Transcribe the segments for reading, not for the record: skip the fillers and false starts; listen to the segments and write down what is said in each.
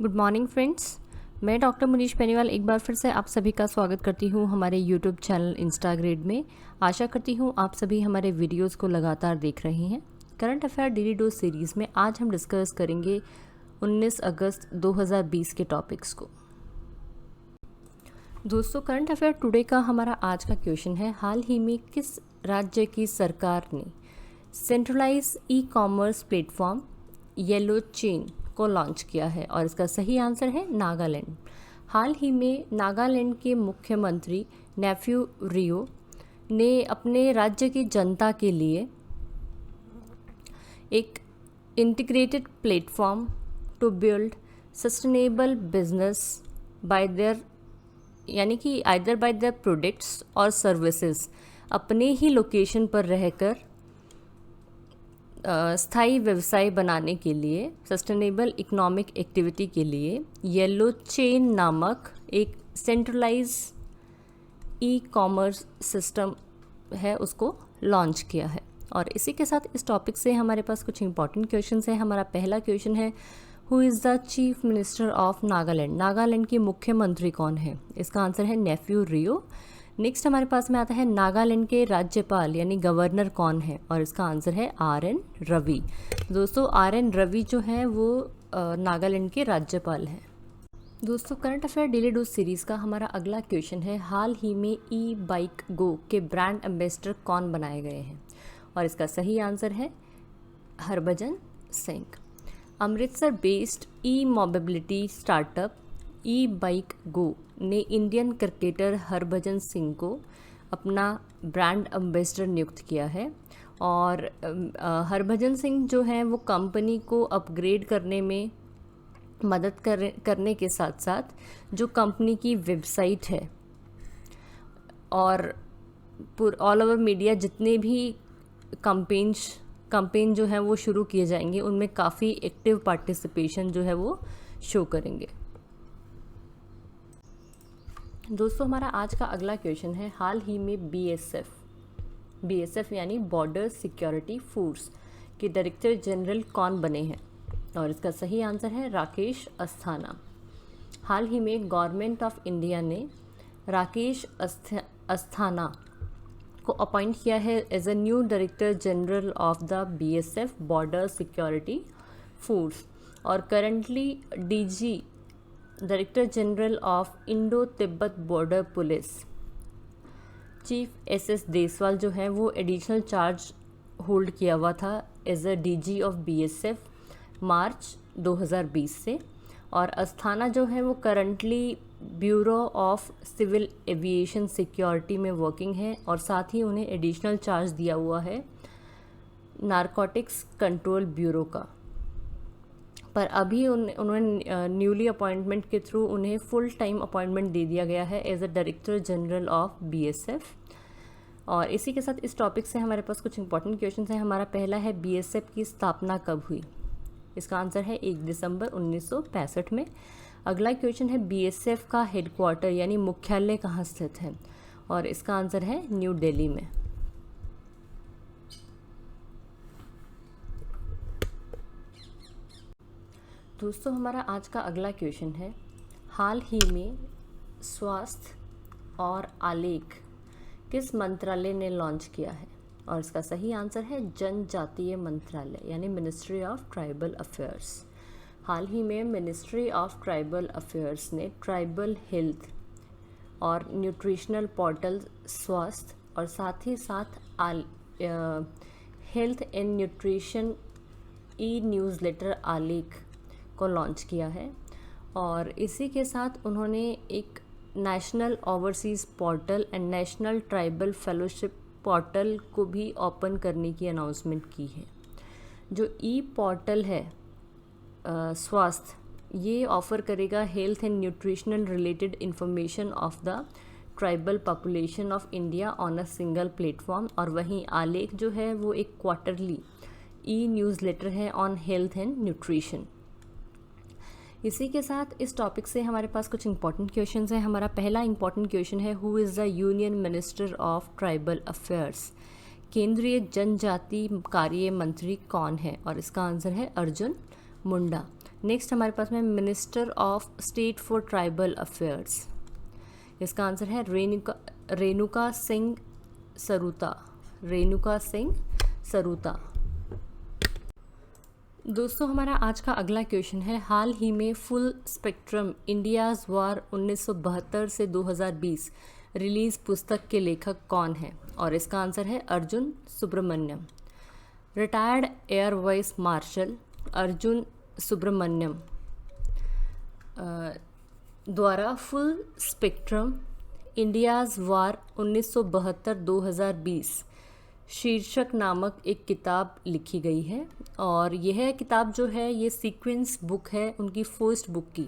Good morning friends, मैं doctor Munish पेनीवाल एक बार फिर से आप सभी का स्वागत करती हूँ हमारे यूट्यूब चैनल इंस्टाग्रेड में। आशा करती हूँ आप सभी हमारे वीडियोस को लगातार देख रहे हैं। Current affair daily dose series में आज हम डिस्कस करेंगे 19 अगस्त 2020 के टॉपिक्स को। दोस्तों, करंट अफेयर टुडे का हमारा आज का क्वेश्चन है, हाल ही में किस राज्य की सरकार ने centralise e commerce platform Yellow Chain को लॉन्च किया है? और इसका सही आंसर है नागालैंड। हाल ही में नागालैंड के मुख्यमंत्री नेफ्यू रियो ने अपने राज्य की जनता के लिए एक integrated platform to build sustainable business by their यानी कि आइदर बाय देयर प्रोडक्ट्स और सर्विसेज अपने ही लोकेशन पर रहकर स्थायी व्यवसाय बनाने के लिए, सस्टेनेबल इकोनॉमिक एक्टिविटी के लिए येलो चेन नामक एक सेंट्रलाइज ई कॉमर्स सिस्टम है उसको लॉन्च किया है। और इसी के साथ इस टॉपिक से हमारे पास कुछ इंपॉर्टेंट क्वेश्चंस हैं। हमारा पहला क्वेश्चन है, who is the chief minister of Nagaland? Nagaland के मुख्यमंत्री कौन है? इसका आंसर है नेफ्यू रियो। नेक्स्ट हमारे पास में आता है, नागालैंड के राज्यपाल यानी गवर्नर कौन है? और इसका आंसर है आर.एन. रवि। दोस्तों, आर.एन. रवि जो है वो नागालैंड के राज्यपाल हैं। दोस्तों, current affair daily dose series का हमारा अगला क्वेश्चन है, हाल ही में ई बाइक गो के ब्रांड एम्बेसडर कौन बनाए गए हैं? और इसका सही आंसर है हरभजन सिंह। अमृतसर बेस्ड ई मोबिलिटी स्टार्टअप ई बाइक गो ने इंडियन क्रिकेटर हरभजन सिंह को अपना ब्रांड एम्बेसडर नियुक्त किया है। और हरभजन सिंह जो हैं वो कंपनी को अपग्रेड करने में मदद करने के साथ साथ जो कंपनी की वेबसाइट है और ऑल ओवर मीडिया जितने भी कंपेन जो है वो शुरू किए जाएंगे उनमें काफ़ी एक्टिव पार्टिसिपेशन जो है वो शो करेंगे। दोस्तों, हमारा आज का अगला क्वेश्चन है, हाल ही में बीएसएफ यानी बॉर्डर सिक्योरिटी फोर्स के डायरेक्टर जनरल कौन बने हैं? और इसका सही आंसर है राकेश अस्थाना। हाल ही में गवर्नमेंट ऑफ इंडिया ने राकेश अस्थाना को अपॉइंट किया है as a new director general of the BSF border security force और currently DG director general of Indo Tibet border police chief SS Deswal जो है वो एडिशनल चार्ज होल्ड किया हुआ था as a DG of BSF March 2020 से। और अस्थाना जो है वो currently bureau of civil aviation security में वर्किंग है और साथ ही उन्हें एडिशनल चार्ज दिया हुआ है नारकोटिक्स कंट्रोल ब्यूरो का। पर अभी उन्होंने न्यूली अपॉइंटमेंट के थ्रू उन्हें फुल टाइम अपॉइंटमेंट दे दिया गया है as a director general of BSF. और इसी के साथ इस टॉपिक से हमारे पास कुछ इंपॉर्टेंट क्वेश्चन हैं। हमारा पहला है, बीएसएफ की स्थापना कब हुई? इसका आंसर है 1 दिसंबर 1965 में। अगला क्वेश्चन है, बीएसएफ का हेडक्वार्टर यानी मुख्यालय कहाँ स्थित है? और इसका आंसर है न्यू दिल्ली में। दोस्तों, हमारा आज का अगला क्वेश्चन है, हाल ही में स्वास्थ्य और आलेख किस मंत्रालय ने लॉन्च किया है? और इसका सही आंसर है जनजातीय मंत्रालय यानी मिनिस्ट्री ऑफ ट्राइबल अफेयर्स। हाल ही में मिनिस्ट्री ऑफ ट्राइबल अफेयर्स ने ट्राइबल हेल्थ और न्यूट्रिशनल पोर्टल स्वास्थ्य और साथ ही साथ health and nutrition E newsletter आलेख को लॉन्च किया है। और इसी के साथ उन्होंने एक national overseas portal and national tribal fellowship portal को भी ओपन करने की अनाउंसमेंट की है। जो ई पोर्टल है स्वास्थ्य, ये ऑफ़र करेगा health and nutritional related information of the tribal population of India on a single platform. और वहीं आलेख जो है वो एक क्वार्टरली ई न्यूज़लेटर है ऑन हेल्थ एंड न्यूट्रिशन। इसी के साथ इस टॉपिक से हमारे पास कुछ इंपॉर्टेंट क्वेश्चंस हैं। हमारा पहला इंपॉर्टेंट क्वेश्चन है, who is the union minister of tribal affairs? केंद्रीय जनजाति कार्य मंत्री कौन है? और इसका आंसर है अर्जुन मुंडा। नेक्स्ट हमारे पास में minister of state for tribal affairs, इसका आंसर है रेणुका सिंह सरूता। रेणुका सिंह सरूता। दोस्तों हमारा आज का अगला क्वेश्चन है, हाल ही में फुल स्पेक्ट्रम इंडियाज़ वार 1972 से 2020 रिलीज पुस्तक के लेखक कौन है? और इसका आंसर है Arjun Subramaniam. Retired air vice marshal Arjun Subramaniam द्वारा फुल स्पेक्ट्रम इंडियाज़ वार 1972-2020 शीर्षक नामक एक किताब लिखी गई है। और यह किताब जो है ये सीक्वेंस बुक है उनकी फर्स्ट बुक की,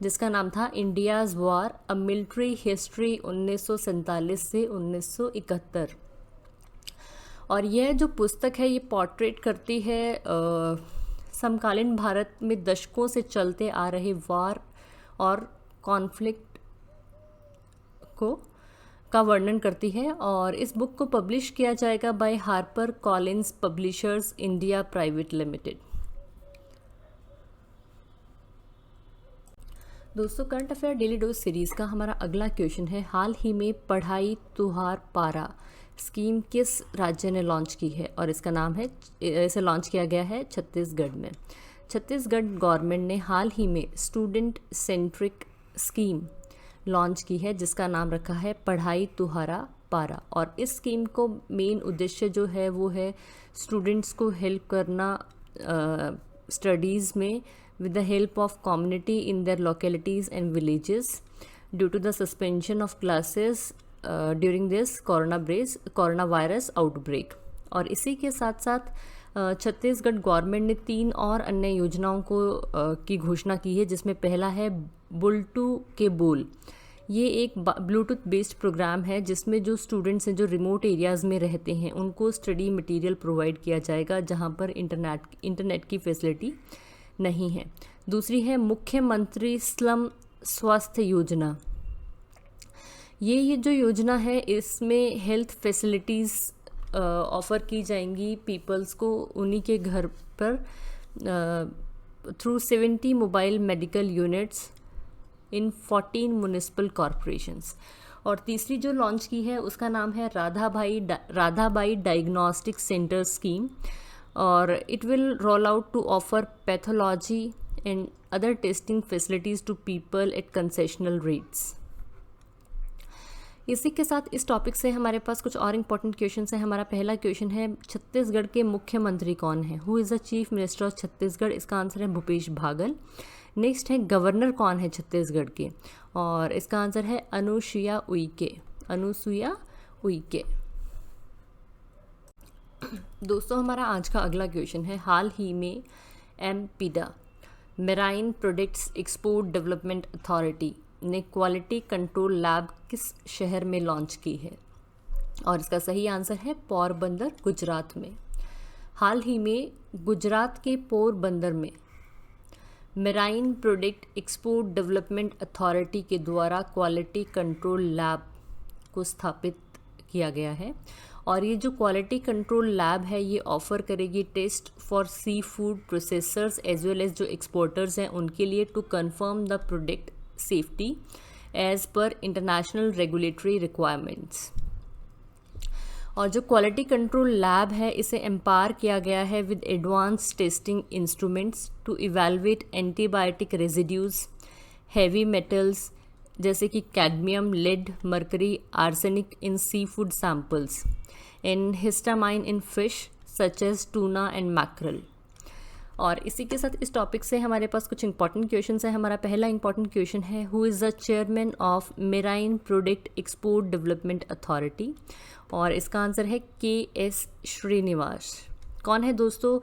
जिसका नाम था India's war a military history 1947 से 1971। और यह जो पुस्तक है ये पोर्ट्रेट करती है समकालीन भारत में दशकों से चलते आ रहे वार और कॉन्फ्लिक्ट का वर्णन करती है। और इस बुक को पब्लिश किया जाएगा by Harper Collins publishers India private limited. दोस्तों current affair daily dose series का हमारा अगला क्वेश्चन है, हाल ही में पढ़ाई तुहार पारा स्कीम किस राज्य ने लॉन्च की है? और इसका नाम है, इसे लॉन्च किया गया है छत्तीसगढ़ में। छत्तीसगढ़ गवर्नमेंट ने हाल ही में स्टूडेंट सेंट्रिक स्कीम लॉन्च की है जिसका नाम रखा है पढ़ाई तुहारा पारा। और इस स्कीम को मेन उद्देश्य जो है वो है स्टूडेंट्स को हेल्प करना स्टडीज़ में with the help of community in their localities and villages due to the suspension of classes during this coronavirus outbreak। और इसी के साथ साथ छत्तीसगढ़ गवर्नमेंट ने 3 और अन्य योजनाओं को की घोषणा की है, जिसमें पहला है बुलटू के बोल। ये एक ब्लूटूथ बेस्ड प्रोग्राम है जिसमें जो स्टूडेंट्स हैं जो रिमोट एरियाज़ में रहते हैं उनको स्टडी मटेरियल प्रोवाइड किया जाएगा जहाँ पर इंटरनेट की फैसिलिटी नहीं है। दूसरी है मुख्यमंत्री स्लम स्वास्थ्य योजना। ये जो योजना है इसमें हेल्थ फैसिलिटीज़ ऑफ़र की जाएंगी पीपल्स को उन्हीं के घर पर through 70 mobile medical units in 14 municipal corporations. और तीसरी जो लॉन्च की है उसका नाम है राधाबाई डायग्नोस्टिक सेंटर स्कीम। और it will roll out to offer pathology and other testing facilities to people at concessional rates. इसी के साथ इस टॉपिक से हमारे पास कुछ और इम्पोर्टेंट क्वेश्चन हैं। हमारा पहला क्वेश्चन है, छत्तीसगढ़ के मुख्यमंत्री कौन है? Who is the chief minister of Chhattisgarh? इसका आंसर है भूपेश भागल। नेक्स्ट है, गवर्नर कौन है छत्तीसगढ़ के? और इसका आंसर है अनुसुईया उइके। अनुसुईया उइके। दोस्तों हमारा आज का अगला क्वेश्चन है, हाल ही में MPEDA marine products export development authority ने क्वालिटी कंट्रोल लैब किस शहर में लॉन्च की है? और इसका सही आंसर है पोरबंदर, गुजरात में। हाल ही में गुजरात के पोरबंदर में marine product export development authority के द्वारा क्वालिटी कंट्रोल लैब को स्थापित किया गया है। और ये जो क्वालिटी कंट्रोल लैब है ये ऑफ़र करेगी test for seafood processors as well as जो एक्सपोर्टर्स हैं उनके लिए to confirm the product safety as per international regulatory requirements. और जो क्वालिटी कंट्रोल लैब है इसे एम्पावर किया गया है with advance testing instruments to evaluate antibiotic residues, heavy metals जैसे कि cadmium, lead, mercury, arsenic in seafood samples and histamine in fish such as tuna and mackerel. और इसी के साथ इस टॉपिक से हमारे पास कुछ इंपॉर्टेंट क्वेश्चंस हैं। हमारा पहला इंपॉर्टेंट क्वेश्चन है, who is the chairman of marine product export development authority? और इसका आंसर है के.एस. श्रीनिवास। कौन है दोस्तों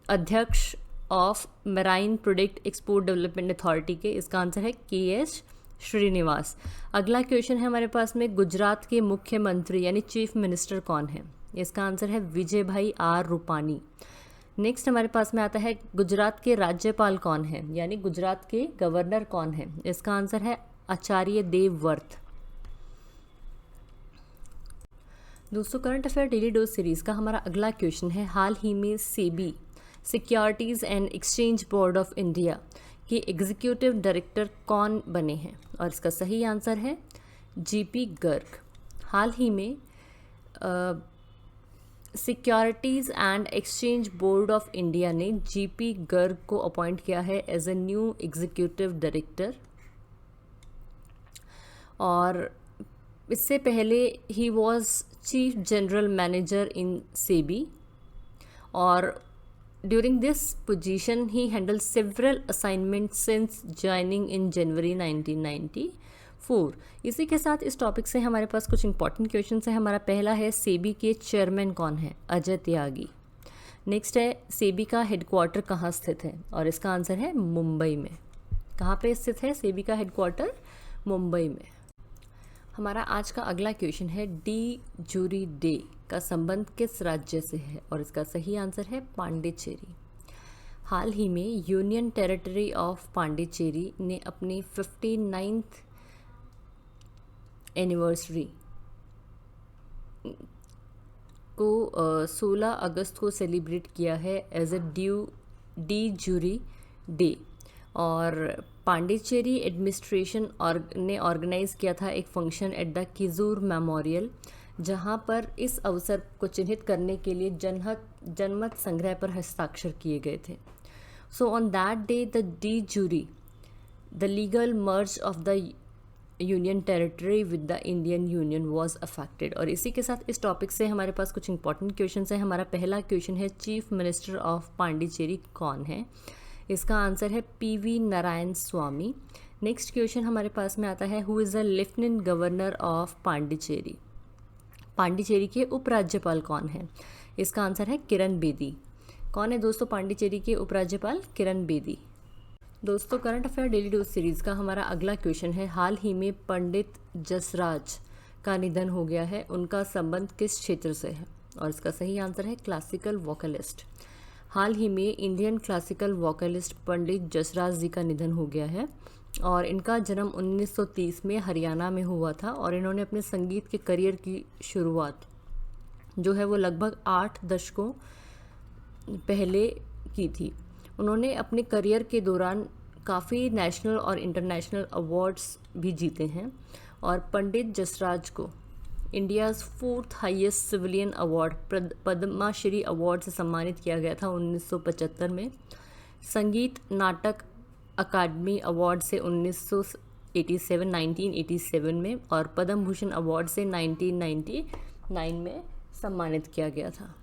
अध्यक्ष of marine product export development authority के? इसका आंसर है के.एस. श्रीनिवास। अगला क्वेश्चन है हमारे पास में, गुजरात के मुख्यमंत्री यानी चीफ मिनिस्टर कौन है? इसका आंसर है विजय भाई आर रूपानी। नेक्स्ट हमारे पास में आता है, गुजरात के राज्यपाल कौन है यानी गुजरात के गवर्नर कौन है? इसका आंसर है आचार्य देवव्रत। दोस्तों current affair daily dose series का हमारा अगला क्वेश्चन है, हाल ही में SEBI securities and exchange board of India के एग्जीक्यूटिव डायरेक्टर कौन बने हैं? और इसका सही आंसर है जीपी गर्ग। हाल ही में securities and exchange board of India ने जीपी गर्ग को अपॉइंट किया है as a new executive director, और इससे पहले he was chief general manager in SEBI, और during this position he handle several assignment since joining in January 1994। इसी के साथ इस टॉपिक से हमारे पास कुछ इंपॉर्टेंट क्वेश्चन है। हमारा पहला है, सेबी के चेयरमैन कौन है? अजय त्यागी। नेक्स्ट है, सेबी का हेडक्वार्टर कहाँ स्थित है? और इसका आंसर है मुंबई में। कहाँ पे स्थित है सेबी का हेडक्वार्टर? मुंबई में। हमारा आज का अगला क्वेश्चन है, डी जूरी डे का संबंध किस राज्य से है? और इसका सही आंसर है पांडिचेरी। हाल ही में यूनियन टेरिटरी ऑफ पांडिचेरी ने अपनी 59th एनिवर्सरी को 16 अगस्त को सेलिब्रेट किया है as a de jure day, और पांडिचेरी एडमिनिस्ट्रेशन ने ऑर्गेनाइज किया था एक function at the Kizhur memorial, जहां पर इस अवसर को चिन्हित करने के लिए जनमत संग्रह पर हस्ताक्षर किए गए थे। So on that day the de jure the legal merge of the union territory with the Indian union was affected. और इसी के साथ इस टॉपिक से हमारे पास कुछ इंपॉर्टेंट क्वेश्चन है। हमारा पहला क्वेश्चन है, चीफ मिनिस्टर ऑफ पांडिचेरी कौन है? इसका आंसर है पीवी नारायण स्वामी। नेक्स्ट क्वेश्चन हमारे पास में आता है, who is the lieutenant governor of Pondicherry? Pondicherry के उपराज्यपाल कौन है? इसका आंसर है किरण बेदी। कौन है दोस्तों पांडिचेरी के उपराज्यपाल? किरण बेदी। दोस्तों, current affair daily dose series का हमारा अगला क्वेश्चन है, हाल ही में पंडित जसराज का निधन हो गया है, उनका संबंध किस क्षेत्र से है? और इसका सही आंसर है क्लासिकल वोकलिस्ट। हाल ही में Indian classical vocalist Pandit Jasraj जी का निधन हो गया है, और इनका जन्म 1930 में हरियाणा में हुआ था, और इन्होंने अपने संगीत के करियर की शुरुआत जो है वो लगभग 8 दशकों पहले की थी। उन्होंने अपने करियर के दौरान काफ़ी नेशनल और इंटरनेशनल अवार्ड्स भी जीते हैं, और पंडित जसराज को India's 4th highest civilian award Padma Shri award से सम्मानित किया गया था 1975 में। संगीत नाटक अकादमी अवार्ड से 1987 में, और पद्म भूषण अवार्ड से 1999 में सम्मानित किया गया था।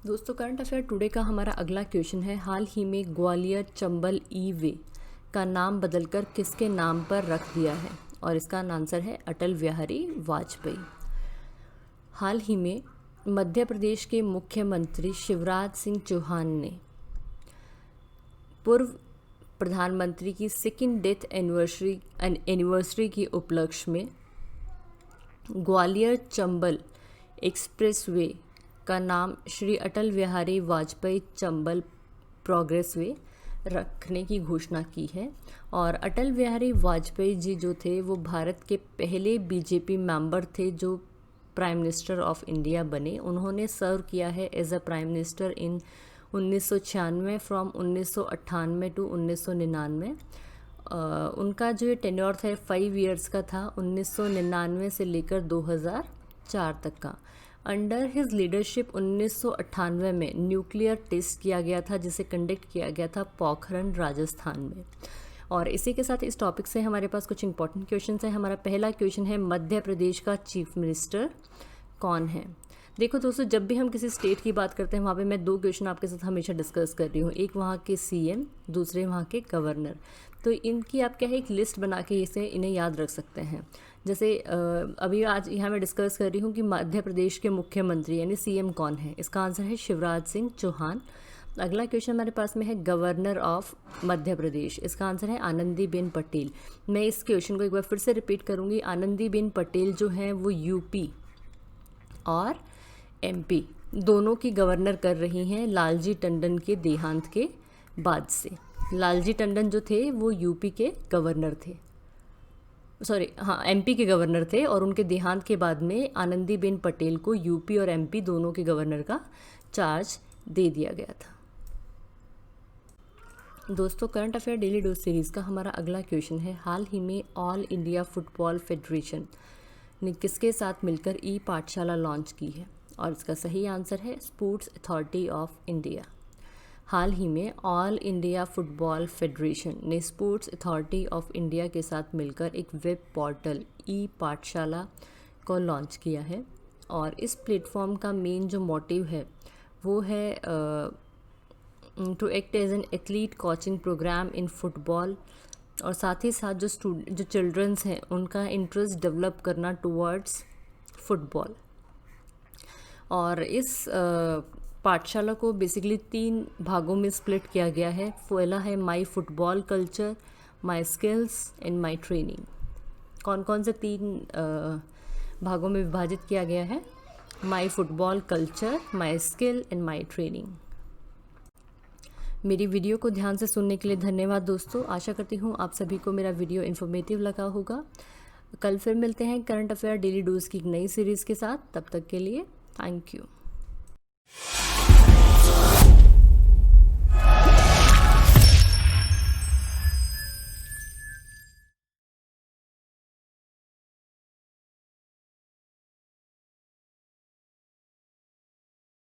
दोस्तों, करंट अफेयर टुडे का हमारा अगला क्वेश्चन है, हाल ही में ग्वालियर चंबल ई वे का नाम बदलकर किसके नाम पर रख दिया है? और इसका आंसर है अटल बिहारी वाजपेयी। हाल ही में मध्य प्रदेश के मुख्यमंत्री शिवराज सिंह चौहान ने पूर्व प्रधानमंत्री की 2nd डेथ एनिवर्सरी के उपलक्ष्य में ग्वालियर चंबल एक्सप्रेसवे का नाम श्री अटल बिहारी वाजपेयी चंबल प्रोग्रेस वे रखने की घोषणा की है। और अटल बिहारी वाजपेयी जी जो थे वो भारत के पहले बीजेपी मेंबर थे जो प्राइम मिनिस्टर ऑफ इंडिया बने। उन्होंने सर्व किया है as a prime minister in 1996 from 1998 to 1999। उनका जो टेन्योर था 5 इयर्स का था, 1999 से लेकर 2004 तक का। अंडर हिज लीडरशिप 1998 में न्यूक्लियर टेस्ट किया गया था, जिसे कंडक्ट किया गया था पोखरण राजस्थान में। और इसी के साथ इस टॉपिक से हमारे पास कुछ इंपॉर्टेंट क्वेश्चन है। हमारा पहला क्वेश्चन है, मध्य प्रदेश का चीफ मिनिस्टर कौन है? देखो दोस्तों, जब भी हम किसी स्टेट की बात करते हैं वहाँ पे मैं 2 क्वेश्चन आपके साथ हमेशा डिस्कस कर रही हूँ, एक वहाँ के सीएम, दूसरे वहाँ के गवर्नर। तो इनकी आप क्या है एक लिस्ट बना के इन्हें याद रख सकते हैं। जैसे अभी आज यहाँ मैं डिस्कस कर रही हूँ कि मध्य प्रदेश के मुख्यमंत्री यानी सीएम कौन है? इसका आंसर है शिवराज सिंह चौहान। अगला क्वेश्चन हमारे पास में है, गवर्नर ऑफ मध्य प्रदेश, इसका आंसर है आनंदीबेन पटेल। मैं इस क्वेश्चन को एक बार फिर से रिपीट करूँगी। आनंदीबेन पटेल जो हैं वो यूपी और एमपी दोनों की गवर्नर कर रही हैं लालजी टंडन के देहांत के बाद से। लालजी टंडन जो थे वो यूपी के गवर्नर थे, एमपी के गवर्नर थे, और उनके देहांत के बाद में आनंदीबेन पटेल को यूपी और एमपी दोनों के गवर्नर का चार्ज दे दिया गया था। दोस्तों, current affair daily dose series का हमारा अगला क्वेश्चन है, हाल ही में ऑल इंडिया फुटबॉल फेडरेशन ने किसके साथ मिलकर ई पाठशाला लॉन्च की है? और इसका सही आंसर है स्पोर्ट्स अथॉरिटी ऑफ इंडिया। हाल ही में ऑल इंडिया फुटबॉल फेडरेशन ने स्पोर्ट्स अथॉरिटी ऑफ इंडिया के साथ मिलकर एक वेब पोर्टल ई पाठशाला को लॉन्च किया है। और इस प्लेटफॉर्म का मेन जो मोटिव है वो है to act as an athlete coaching programme in football, और साथ ही साथ जो चिल्ड्रंस हैं उनका इंटरेस्ट डेवलप करना टुवर्ड्स फुटबॉल। और इस पाठशाला को बेसिकली 3 भागों में स्प्लिट किया गया है। पहला है my football culture, my skills and my training. कौन कौन से 3 भागों में विभाजित किया गया है? My football culture, my skill and my training. मेरी वीडियो को ध्यान से सुनने के लिए धन्यवाद दोस्तों। आशा करती हूँ आप सभी को मेरा वीडियो इन्फॉर्मेटिव लगा होगा। कल फिर मिलते हैं करंट अफेयर डेली डोज की एक नई सीरीज़ के साथ। तब तक के लिए थैंक यू।